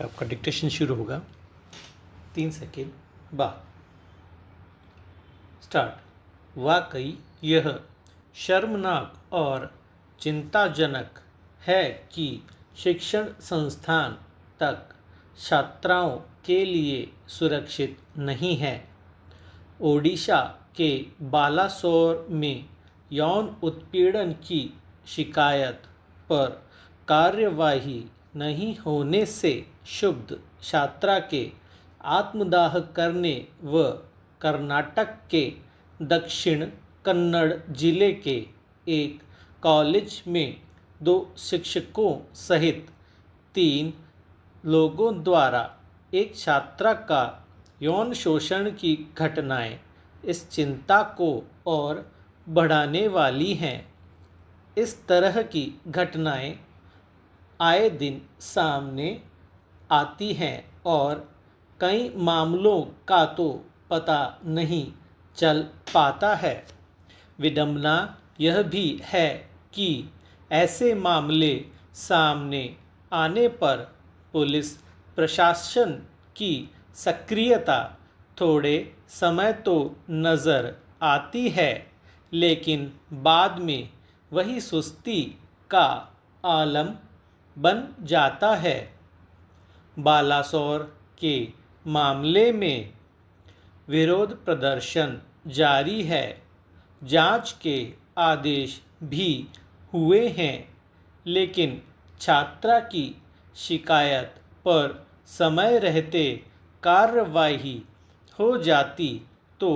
आपका डिक्टेशन शुरू होगा 3 सेकेंड बाद। स्टार्ट। वाकई यह शर्मनाक और चिंताजनक है कि शिक्षण संस्थान तक छात्राओं के लिए सुरक्षित नहीं है। ओडिशा के बालासोर में यौन उत्पीड़न की शिकायत पर कार्यवाही नहीं होने से क्षुब्ध छात्रा के आत्मदाह करने व कर्नाटक के दक्षिण कन्नड़ जिले के एक कॉलेज में 2 शिक्षकों सहित 3 लोगों द्वारा एक छात्रा का यौन शोषण की घटनाएं इस चिंता को और बढ़ाने वाली हैं। इस तरह की घटनाएं आए दिन सामने आती हैं और कई मामलों का तो पता नहीं चल पाता है। विडंबना यह भी है कि ऐसे मामले सामने आने पर पुलिस प्रशासन की सक्रियता थोड़े समय तो नज़र आती है, लेकिन बाद में वही सुस्ती का आलम बन जाता है। बालासोर के मामले में विरोध प्रदर्शन जारी है। जांच के आदेश भी हुए हैं, लेकिन छात्रा की शिकायत पर समय रहते कार्रवाई हो जाती तो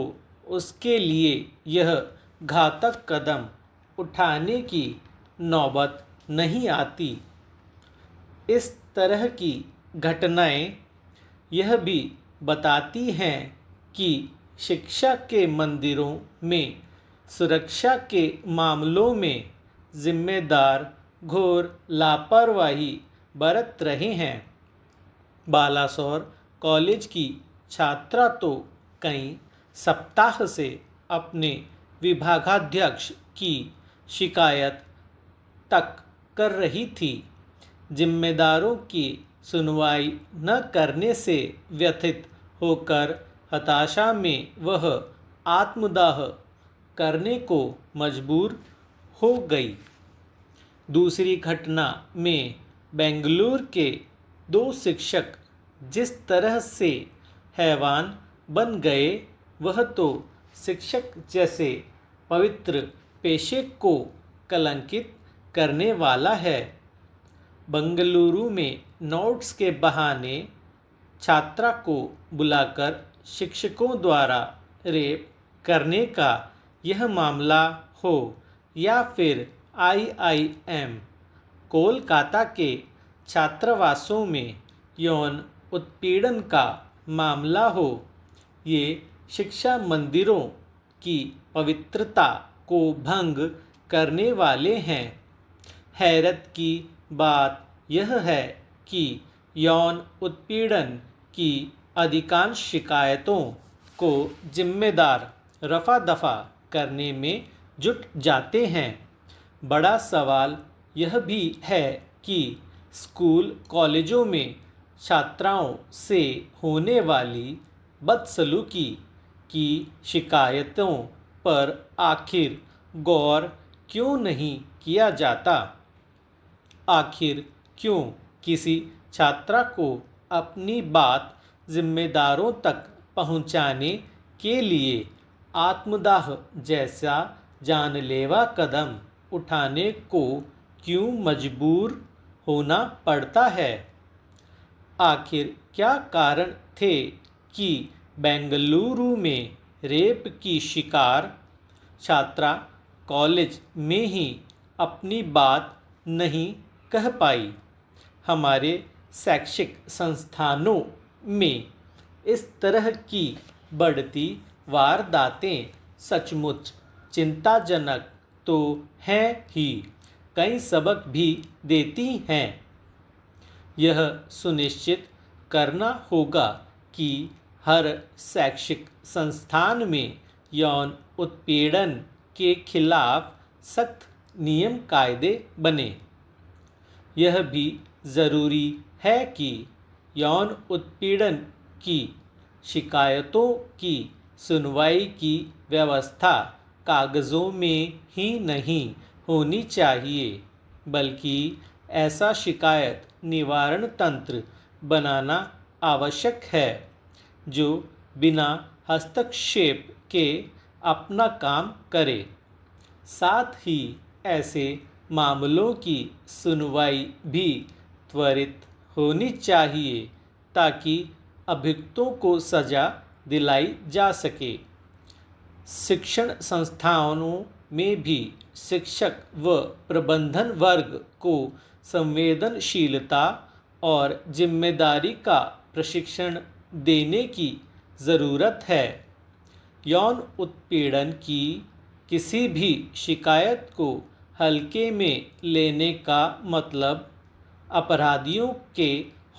उसके लिए यह घातक कदम उठाने की नौबत नहीं आती। इस तरह की घटनाएं यह भी बताती हैं कि शिक्षा के मंदिरों में सुरक्षा के मामलों में जिम्मेदार घोर लापरवाही बरत रहे हैं। बालासोर कॉलेज की छात्रा तो कई सप्ताह से अपने विभागाध्यक्ष की शिकायत तक कर रही थी। जिम्मेदारों की सुनवाई न करने से व्यथित होकर हताशा में वह आत्मदाह करने को मजबूर हो गई। दूसरी घटना में बेंगलुरु के 2 शिक्षक जिस तरह से हैवान बन गए, वह तो शिक्षक जैसे पवित्र पेशे को कलंकित करने वाला है। बेंगलुरु में नोट्स के बहाने छात्रा को बुलाकर शिक्षकों द्वारा रेप करने का यह मामला हो या फिर IIM कोलकाता के छात्रावासों में यौन उत्पीड़न का मामला हो, ये शिक्षा मंदिरों की पवित्रता को भंग करने वाले हैं। हैरत की बात यह है कि यौन उत्पीड़न की अधिकांश शिकायतों को जिम्मेदार रफा दफा करने में जुट जाते हैं। बड़ा सवाल यह भी है कि स्कूल कॉलेजों में छात्राओं से होने वाली बदसलूकी की शिकायतों पर आखिर गौर क्यों नहीं किया जाता। आखिर क्यों किसी छात्रा को अपनी बात जिम्मेदारों तक पहुंचाने के लिए आत्मदाह जैसा जानलेवा कदम उठाने को क्यों मजबूर होना पड़ता है। आखिर क्या कारण थे कि बेंगलुरु में रेप की शिकार छात्रा कॉलेज में ही अपनी बात नहीं कह पाई। हमारे शैक्षिक संस्थानों में इस तरह की बढ़ती वारदातें सचमुच चिंताजनक तो हैं ही, कई सबक भी देती हैं। यह सुनिश्चित करना होगा कि हर शैक्षिक संस्थान में यौन उत्पीड़न के खिलाफ सख्त नियम कायदे बने। यह भी ज़रूरी है कि यौन उत्पीड़न की शिकायतों की सुनवाई की व्यवस्था कागज़ों में ही नहीं होनी चाहिए, बल्कि ऐसा शिकायत निवारण तंत्र बनाना आवश्यक है जो बिना हस्तक्षेप के अपना काम करे। साथ ही ऐसे मामलों की सुनवाई भी त्वरित होनी चाहिए ताकि अभियुक्तों को सज़ा दिलाई जा सके। शिक्षण संस्थानों में भी शिक्षक व प्रबंधन वर्ग को संवेदनशीलता और जिम्मेदारी का प्रशिक्षण देने की ज़रूरत है। यौन उत्पीड़न की किसी भी शिकायत को हल्के में लेने का मतलब अपराधियों के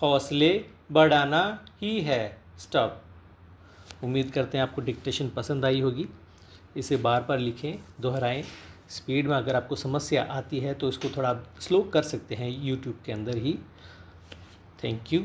हौसले बढ़ाना ही है। स्टॉप। उम्मीद करते हैं आपको डिक्टेशन पसंद आई होगी। इसे बार बार लिखें, दोहराएं। स्पीड में अगर आपको समस्या आती है तो इसको थोड़ा स्लो कर सकते हैं यूट्यूब के अंदर ही। Thank you.